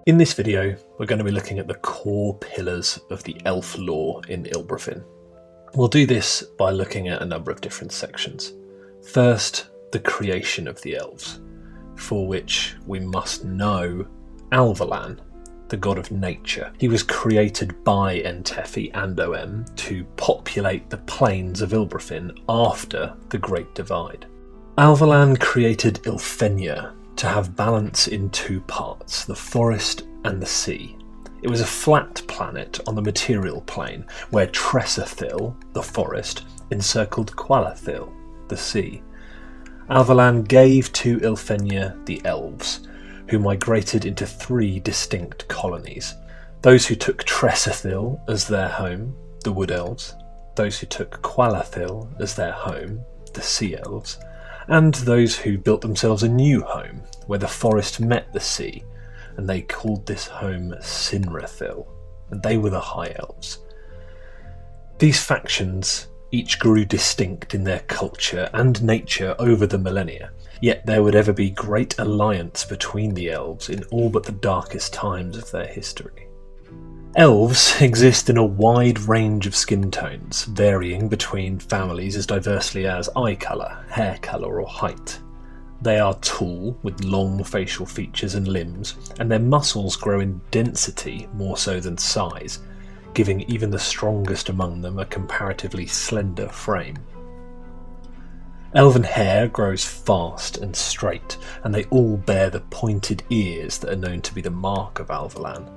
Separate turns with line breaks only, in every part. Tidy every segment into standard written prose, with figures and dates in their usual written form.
In this video, we're going to be looking at the core pillars of the elf lore in Ilbrafyn. We'll do this by looking at a number of different sections. First, the creation of the elves, for which we must know Alvalan, the god of nature. He was created by Entefi and OM to populate the plains of Ilbrafyn after the Great Divide. Alvalan created Ilfenia to have balance in two parts, the forest and the sea. It was a flat planet on the material plane, where Tressathil, the forest, encircled Qualathil, the sea. Alvalan gave to Ilfenia the elves, who migrated into three distinct colonies. Those who took Tressathil as their home, the wood elves, those who took Qualathil as their home, the sea elves, and those who built themselves a new home, where the forest met the sea, and they called this home Sinrathil, and they were the High Elves. These factions each grew distinct in their culture and nature over the millennia, yet there would ever be great alliance between the elves in all but the darkest times of their history. Elves exist in a wide range of skin tones, varying between families as diversely as eye colour, hair colour or height. They are tall, with long facial features and limbs, and their muscles grow in density more so than size, giving even the strongest among them a comparatively slender frame. Elven hair grows fast and straight, and they all bear the pointed ears that are known to be the mark of Alvalan.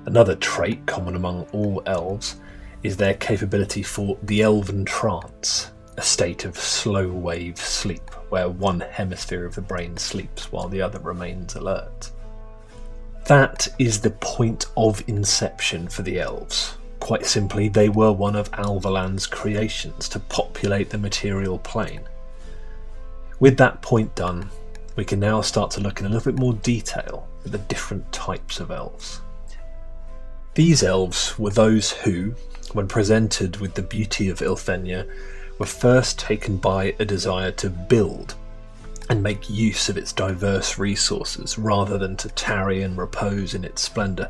Another trait common among all elves is their capability for the elven trance, a state of slow wave sleep where one hemisphere of the brain sleeps while the other remains alert. That is the point of inception for the elves. Quite simply, they were one of Alvalan's creations to populate the material plane. With that point done, we can now start to look in a little bit more detail at the different types of elves. These elves were those who, when presented with the beauty of Ilfenia, were first taken by a desire to build and make use of its diverse resources rather than to tarry and repose in its splendour.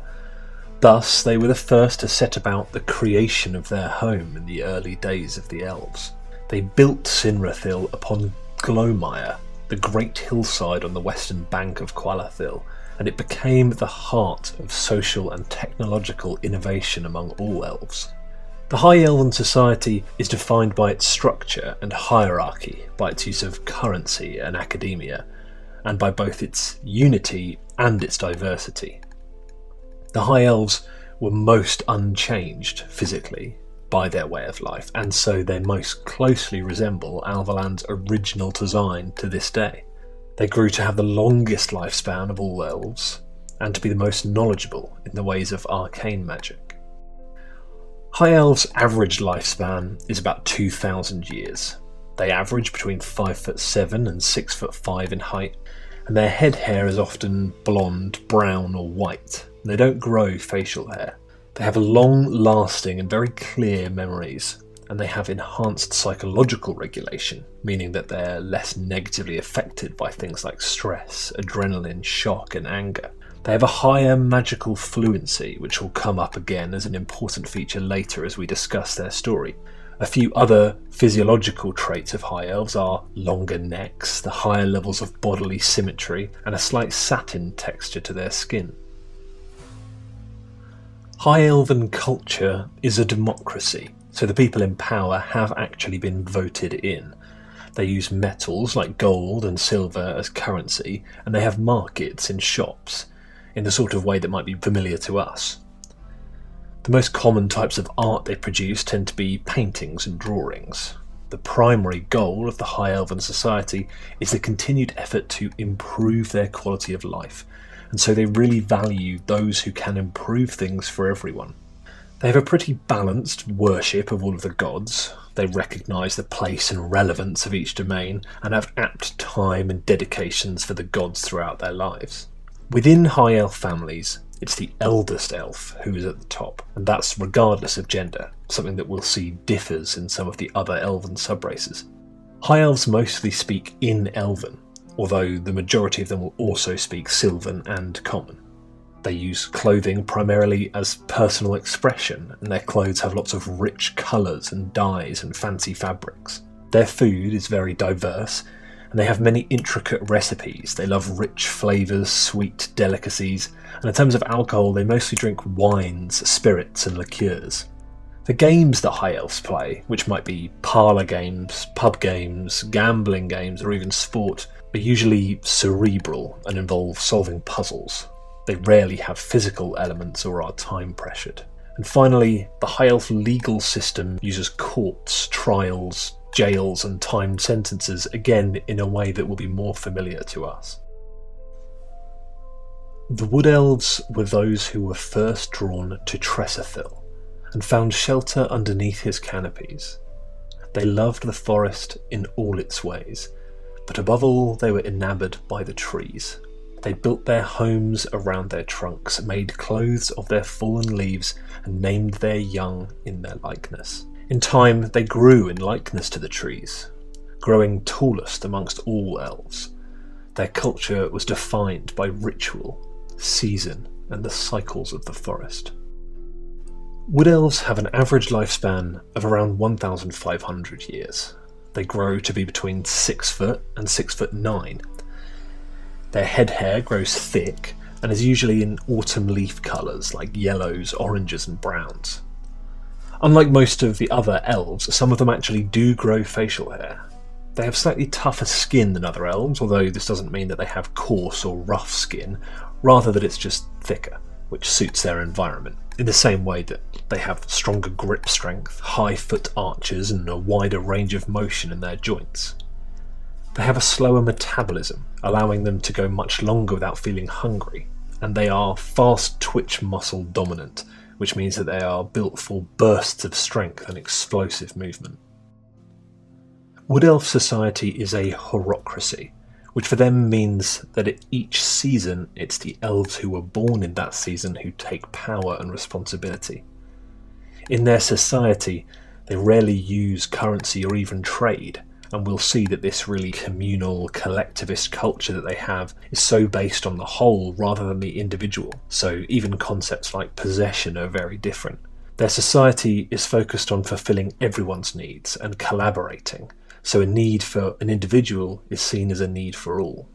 Thus, they were the first to set about the creation of their home in the early days of the elves. They built Sinrathil upon Glowmire, the great hillside on the western bank of Qualathil, and it became the heart of social and technological innovation among all elves. The High Elven society is defined by its structure and hierarchy, by its use of currency and academia, and by both its unity and its diversity. The High Elves were most unchanged physically by their way of life, and so they most closely resemble Alvalan's original design to this day. They grew to have the longest lifespan of all elves, and to be the most knowledgeable in the ways of arcane magic. High Elves' average lifespan is about 2,000 years. They average between 5'7" and 6'5" in height, and their head hair is often blonde, brown or white. They don't grow facial hair. They have long-lasting and very clear memories, and they have enhanced psychological regulation, meaning that they're less negatively affected by things like stress, adrenaline, shock and anger. They have a higher magical fluency, which will come up again as an important feature later as we discuss their story. A few other physiological traits of High Elves are longer necks, the higher levels of bodily symmetry, and a slight satin texture to their skin. High Elven culture is a democracy, so the people in power have actually been voted in. They use metals like gold and silver as currency, and they have markets in shops, in the sort of way that might be familiar to us. The most common types of art they produce tend to be paintings and drawings. The primary goal of the High Elven society is the continued effort to improve their quality of life, and so they really value those who can improve things for everyone. They have a pretty balanced worship of all of the gods. They recognise the place and relevance of each domain, and have apt time and dedications for the gods throughout their lives. Within High Elf families, it's the eldest elf who is at the top, and that's regardless of gender, something that we'll see differs in some of the other elven subraces. High Elves mostly speak in Elven, although the majority of them will also speak Sylvan and Common. They use clothing primarily as personal expression, and their clothes have lots of rich colours and dyes and fancy fabrics. Their food is very diverse, and they have many intricate recipes. They love rich flavours, sweet delicacies, and in terms of alcohol, they mostly drink wines, spirits, and liqueurs. The games that High Elves play, which might be parlour games, pub games, gambling games, or even sport, are usually cerebral and involve solving puzzles. They rarely have physical elements or are time pressured. And finally, the High Elf legal system uses courts, trials, jails and timed sentences, again in a way that will be more familiar to us. The Wood Elves were those who were first drawn to Tresethil and found shelter underneath his canopies. They loved the forest in all its ways, but above all they were enamoured by the trees. They built their homes around their trunks, made clothes of their fallen leaves, and named their young in their likeness. In time they grew in likeness to the trees, growing tallest amongst all elves. Their culture was defined by ritual, season, and the cycles of the forest. Wood Elves have an average lifespan of around 1,500 years. They grow to be between 6 foot and 6'9". Their head hair grows thick and is usually in autumn leaf colours like yellows, oranges and browns. Unlike most of the other elves, some of them actually do grow facial hair. They have slightly tougher skin than other elves, although this doesn't mean that they have coarse or rough skin, rather that it's just thicker, which suits their environment, in the same way that they have stronger grip strength, high foot arches and a wider range of motion in their joints. They have a slower metabolism, allowing them to go much longer without feeling hungry, and they are fast twitch muscle dominant, which means that they are built for bursts of strength and explosive movement. Wood Elf society is a horocracy, which for them means that at each season it's the elves who were born in that season who take power and responsibility. In their society, they rarely use currency or even trade, and we'll see that this really communal, collectivist culture that they have is so based on the whole rather than the individual, so even concepts like possession are very different. Their society is focused on fulfilling everyone's needs and collaborating, so a need for an individual is seen as a need for all.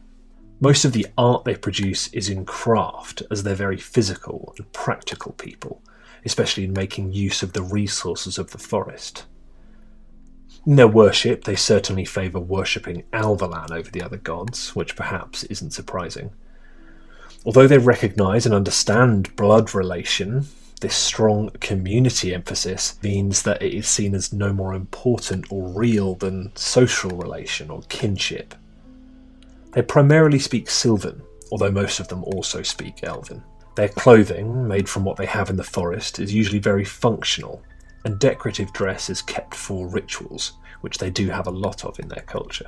Most of the art they produce is in craft, as they're very physical and practical people, especially in making use of the resources of the forest. In their worship, they certainly favour worshipping Alvalan over the other gods, which perhaps isn't surprising. Although they recognise and understand blood relation, this strong community emphasis means that it is seen as no more important or real than social relation or kinship. They primarily speak Sylvan, although most of them also speak Elven. Their clothing, made from what they have in the forest, is usually very functional, and decorative dress is kept for rituals, which they do have a lot of in their culture.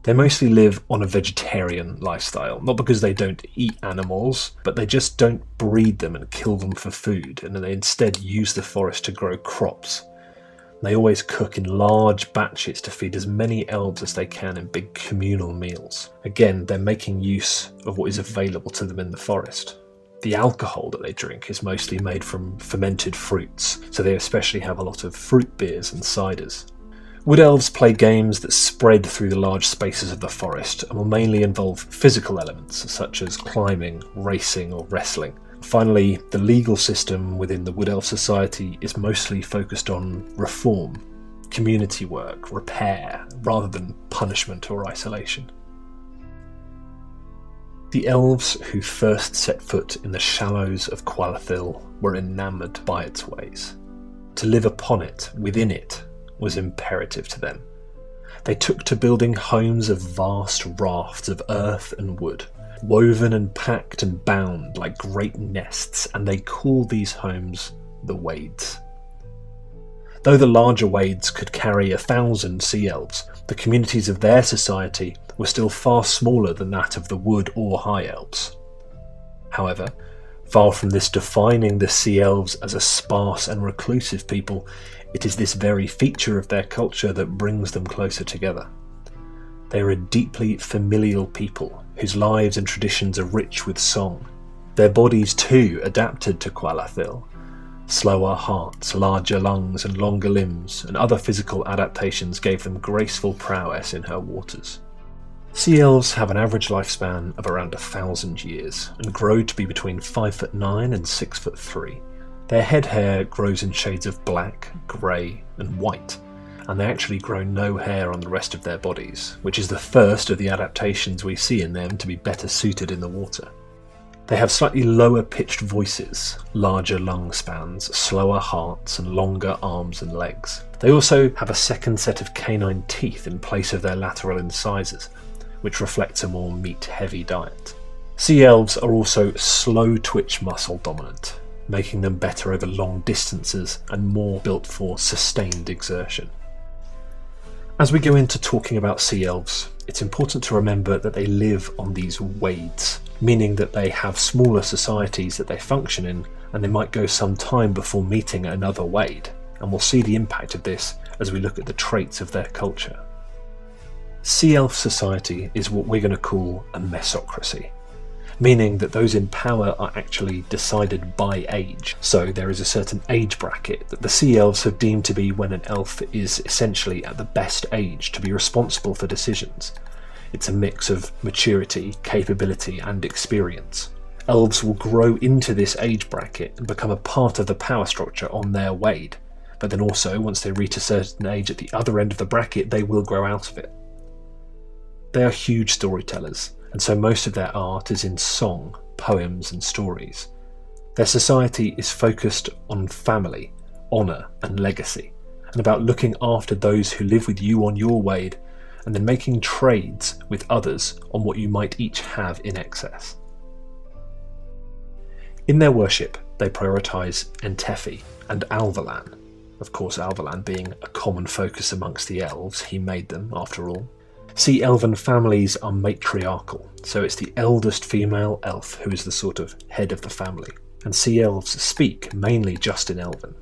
They mostly live on a vegetarian lifestyle, not because they don't eat animals, but they just don't breed them and kill them for food, and they instead use the forest to grow crops. They always cook in large batches to feed as many elves as they can in big communal meals. Again, they're making use of what is available to them in the forest. The alcohol that they drink is mostly made from fermented fruits, so they especially have a lot of fruit beers and ciders. Wood Elves play games that spread through the large spaces of the forest and will mainly involve physical elements such as climbing, racing or wrestling. Finally, the legal system within the Wood Elf society is mostly focused on reform, community work, repair, rather than punishment or isolation. The elves who first set foot in the shallows of Qualathil were enamoured by its ways. To live upon it, within it, was imperative to them. They took to building homes of vast rafts of earth and wood, woven and packed and bound like great nests, and they called these homes the Wades. Though the larger Wades could carry 1,000 sea elves, the communities of their society were still far smaller than that of the Wood or High Elves. However, far from this defining the Sea Elves as a sparse and reclusive people, it is this very feature of their culture that brings them closer together. They are a deeply familial people whose lives and traditions are rich with song, Their bodies too adapted to Qualathil. Slower hearts, larger lungs and longer limbs, and other physical adaptations gave them graceful prowess in her waters. Sea elves have an average lifespan of around 1,000 years, and grow to be between 5'9" and 6'3". Their head hair grows in shades of black, grey and white, and they actually grow no hair on the rest of their bodies, which is the first of the adaptations we see in them to be better suited in the water. They have slightly lower pitched voices, larger lung spans, slower hearts and longer arms and legs. They also have a second set of canine teeth in place of their lateral incisors, which reflects a more meat-heavy diet. Sea elves are also slow twitch muscle dominant, making them better over long distances and more built for sustained exertion. As we go into talking about sea elves, it's important to remember that they live on these wades, meaning that they have smaller societies that they function in, and they might go some time before meeting another wade, and we'll see the impact of this as we look at the traits of their culture. Sea elf society is what we're going to call a mesocracy, meaning that those in power are actually decided by age. So there is a certain age bracket that the sea elves have deemed to be when an elf is essentially at the best age to be responsible for decisions. It's a mix of maturity, capability and experience. Elves will grow into this age bracket and become a part of the power structure on their wade, but then also once they reach a certain age at the other end of the bracket they will grow out of it. They are huge storytellers, and so most of their art is in song, poems and stories. Their society is focused on family, honour and legacy, and about looking after those who live with you on your wade, and then making trades with others on what you might each have in excess. In their worship, they prioritise Entefi and Alvalan. Of course, Alvalan being a common focus amongst the elves, he made them after all. Sea elven families are matriarchal, so it's the eldest female elf who is the sort of head of the family, and sea elves speak mainly just in Elven.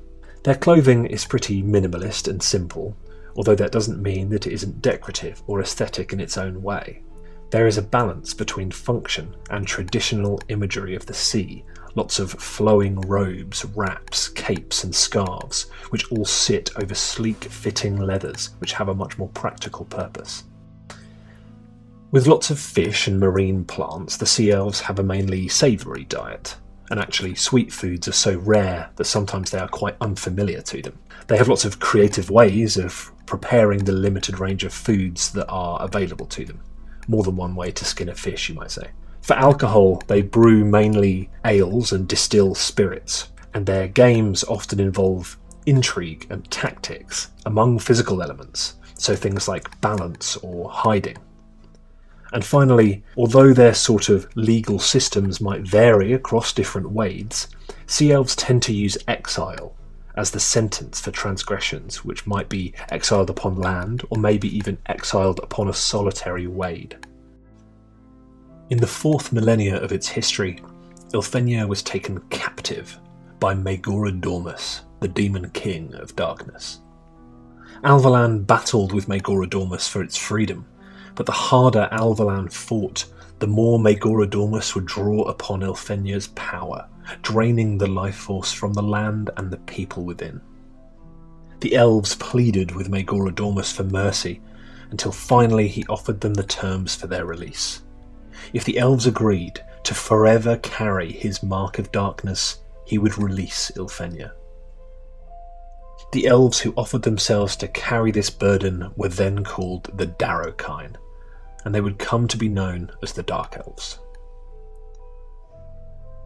Their clothing is pretty minimalist and simple, although that doesn't mean that it isn't decorative or aesthetic in its own way. There is a balance between function and traditional imagery of the sea, lots of flowing robes, wraps, capes and scarves, which all sit over sleek fitting leathers which have a much more practical purpose. With lots of fish and marine plants, the sea elves have a mainly savoury diet, and actually sweet foods are so rare that sometimes they are quite unfamiliar to them. They have lots of creative ways of preparing the limited range of foods that are available to them. More than one way to skin a fish, you might say. For alcohol, they brew mainly ales and distill spirits, and their games often involve intrigue and tactics among physical elements, so things like balance or hiding. And finally, although their sort of legal systems might vary across different wades, sea elves tend to use exile as the sentence for transgressions, which might be exiled upon land or maybe even exiled upon a solitary wade. In the 4th millennia of its history, Ilfenia was taken captive by Megorodiormus, the demon king of darkness. Alvalan battled with Megorodiormus for its freedom, but the harder Alvalan fought, the more Megorodiormus would draw upon Ilfenia's power, draining the life force from the land and the people within. The elves pleaded with Megorodiormus for mercy, until finally he offered them the terms for their release. If the elves agreed to forever carry his mark of darkness, he would release Ilfenia. The elves who offered themselves to carry this burden were then called the Darrowkine, and they would come to be known as the Dark Elves.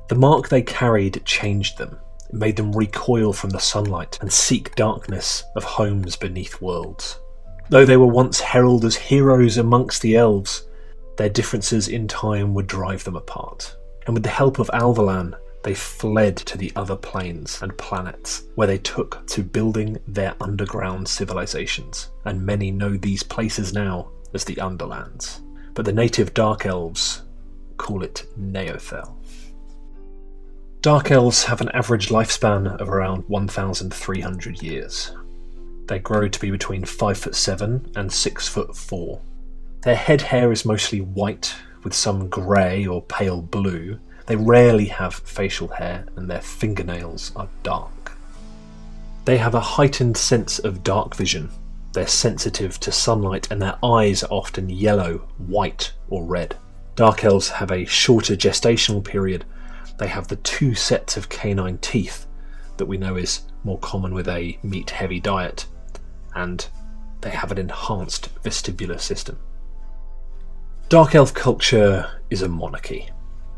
The mark they carried changed them. It made them recoil from the sunlight and seek darkness of homes beneath worlds. Though they were once heralded as heroes amongst the elves, their differences in time would drive them apart, and with the help of Alvalan, they fled to the other planes and planets, where they took to building their underground civilizations, and many know these places now as the Underlands, but the native Dark Elves call it Neothel. Dark Elves have an average lifespan of around 1,300 years. They grow to be between 5'7" and 6'4". Their head hair is mostly white, with some grey or pale blue, They rarely have facial hair, and their fingernails are dark. They have a heightened sense of dark vision. They're sensitive to sunlight, and their eyes are often yellow, white, or red. Dark elves have a shorter gestational period. They have the 2 sets of canine teeth that we know is more common with a meat-heavy diet, and they have an enhanced vestibular system. Dark elf culture is a monarchy,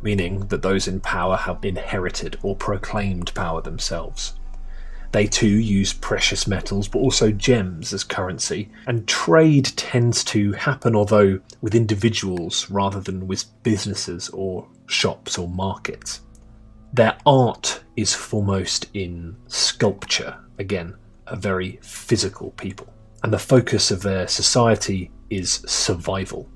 meaning that those in power have inherited or proclaimed power themselves. They too use precious metals but also gems as currency, and trade tends to happen, although with individuals rather than with businesses or shops or markets. Their art is foremost in sculpture, again, a very physical people, and the focus of their society is survival.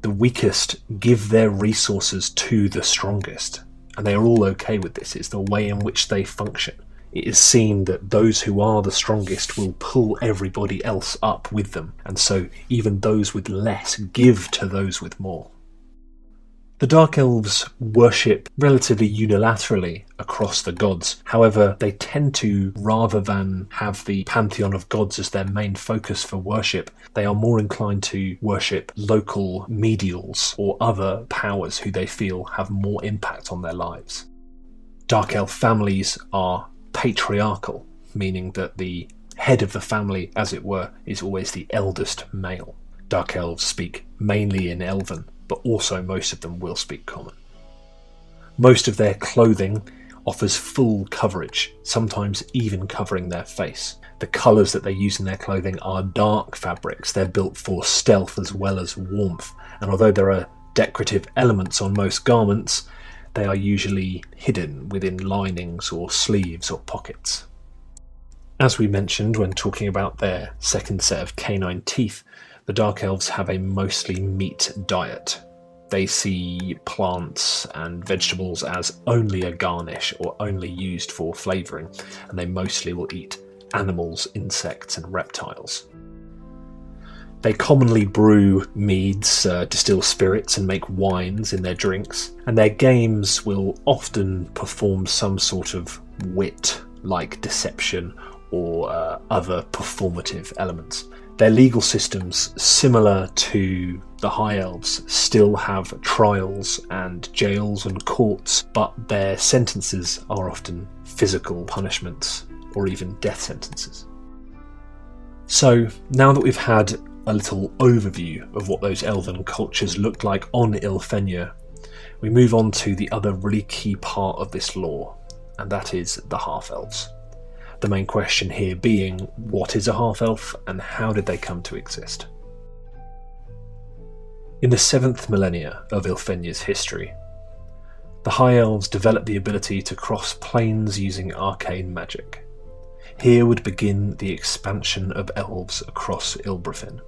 The weakest give their resources to the strongest, and they are all okay with this. It's the way in which they function. It is seen that those who are the strongest will pull everybody else up with them, and so even those with less give to those with more. The Dark Elves worship relatively unilaterally across the gods. However, they tend to, rather than have the pantheon of gods as their main focus for worship, they are more inclined to worship local medials or other powers who they feel have more impact on their lives. Dark Elf families are patriarchal, meaning that the head of the family, as it were, is always the eldest male. Dark Elves speak mainly in Elven, but also most of them will speak Common. Most of their clothing offers full coverage, sometimes even covering their face. The colours that they use in their clothing are dark fabrics. They're built for stealth as well as warmth, and although there are decorative elements on most garments, they are usually hidden within linings or sleeves or pockets. As we mentioned when talking about their second set of canine teeth, the Dark Elves have a mostly meat diet. They see plants and vegetables as only a garnish or only used for flavouring, and they mostly will eat animals, insects and reptiles. They commonly brew meads, distill spirits and make wines in their drinks, and their games will often perform some sort of wit, like deception or other performative elements. Their legal systems, similar to the High Elves, still have trials and jails and courts, but their sentences are often physical punishments or even death sentences. So, now that we've had a little overview of what those elven cultures looked like on Ilfenia, we move on to the other really key part of this lore, and that is the half-elves. The main question here being, what is a half-elf and how did they come to exist? In the 7th millennia of Ilfenia's history, the High Elves developed the ability to cross planes using arcane magic. Here would begin the expansion of elves across Ilbrafyn.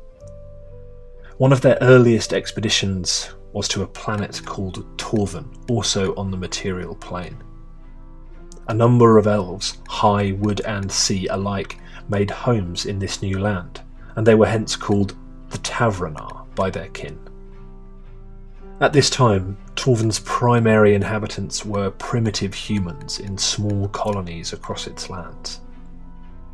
One of their earliest expeditions was to a planet called Torvin, also on the material plane. A number of elves, high, wood and sea alike, made homes in this new land, and they were hence called the Tavranar by their kin. At this time, Torvin's primary inhabitants were primitive humans in small colonies across its lands.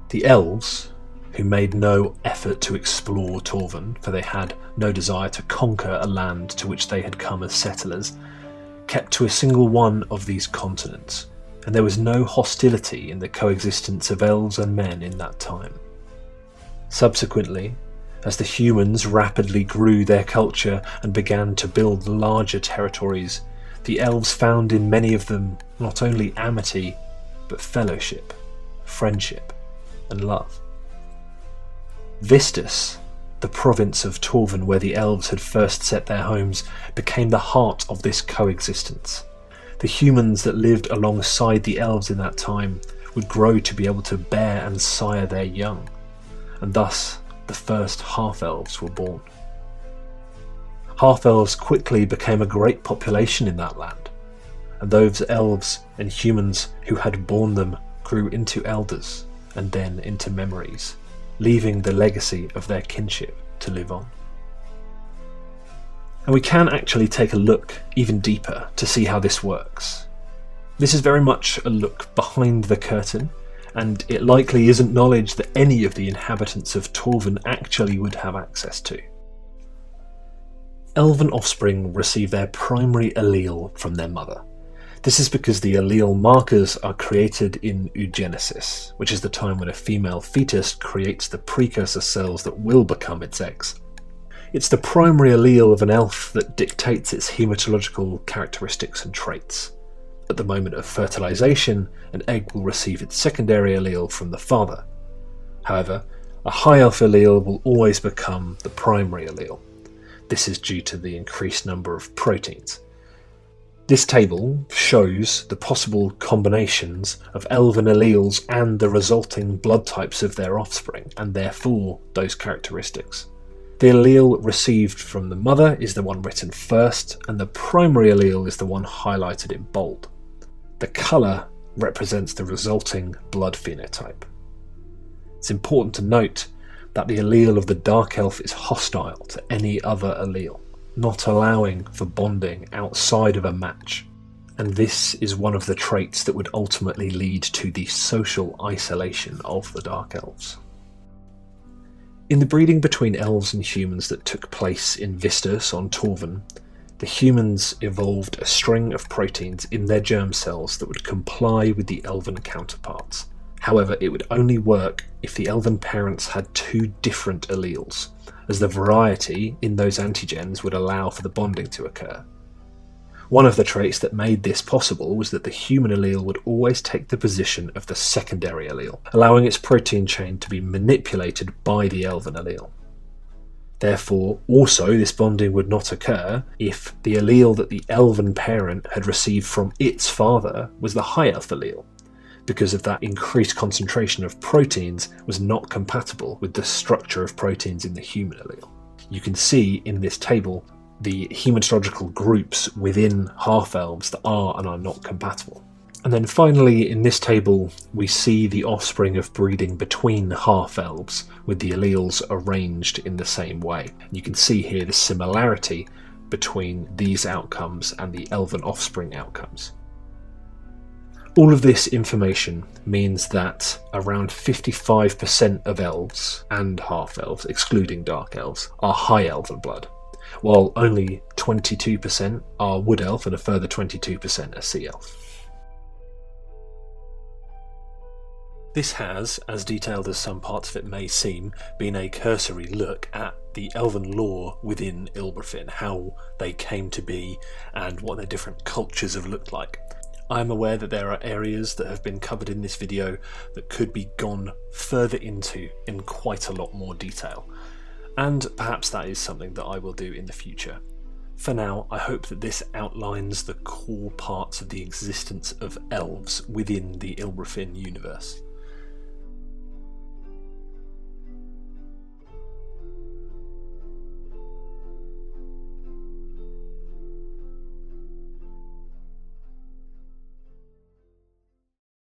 The elves, who made no effort to explore Torvin, for they had no desire to conquer a land to which they had come as settlers, kept to a single one of these continents, and there was no hostility in the coexistence of elves and men in that time. Subsequently, as the humans rapidly grew their culture and began to build larger territories, the elves found in many of them not only amity, but fellowship, friendship, and love. Vistus, the province of Torvin where the elves had first set their homes, became the heart of this coexistence. The humans that lived alongside the elves in that time would grow to be able to bear and sire their young, and thus the first half-elves were born. Half-elves quickly became a great population in that land, and those elves and humans who had borne them grew into elders and then into memories, leaving the legacy of their kinship to live on. And we can actually take a look even deeper to see how this works. This is very much a look behind the curtain, and it likely isn't knowledge that any of the inhabitants of Torvin actually would have access to. Elven offspring receive their primary allele from their mother. This is because the allele markers are created in oogenesis, which is the time when a female fetus creates the precursor cells that will become its eggs. It's the primary allele of an elf that dictates its hematological characteristics and traits. At the moment of fertilization, an egg will receive its secondary allele from the father. However, a high elf allele will always become the primary allele. This is due to the increased number of proteins. This table shows the possible combinations of elven alleles and the resulting blood types of their offspring, and therefore those characteristics. The allele received from the mother is the one written first, and the primary allele is the one highlighted in bold. The colour represents the resulting blood phenotype. It's important to note that the allele of the dark elf is hostile to any other allele, not allowing for bonding outside of a match, and this is one of the traits that would ultimately lead to the social isolation of the dark elves. In the breeding between elves and humans that took place in Vistus on Torvin, the humans evolved a string of proteins in their germ cells that would comply with the elven counterparts. However, it would only work if the elven parents had two different alleles, as the variety in those antigens would allow for the bonding to occur. One of the traits that made this possible was that the human allele would always take the position of the secondary allele, allowing its protein chain to be manipulated by the elven allele. Therefore, also this bonding would not occur if the allele that the elven parent had received from its father was the high elf allele, because of that increased concentration of proteins was not compatible with the structure of proteins in the human allele. You can see in this table the hematological groups within half-elves that are and are not compatible. And then finally in this table we see the offspring of breeding between half-elves with the alleles arranged in the same way. You can see here the similarity between these outcomes and the elven offspring outcomes. All of this information means that around 55% of elves and half-elves, excluding dark elves, are high elven blood, while only 22% are wood elf and a further 22% are sea elf. This has, as detailed as some parts of it may seem, been a cursory look at the elven lore within Ilbrafyn, how they came to be and what their different cultures have looked like. I am aware that there are areas that have been covered in this video that could be gone further into in quite a lot more detail, and perhaps that is something that I will do in the future. For now, I hope that this outlines the core parts of the existence of elves within the Ilbrafyn universe.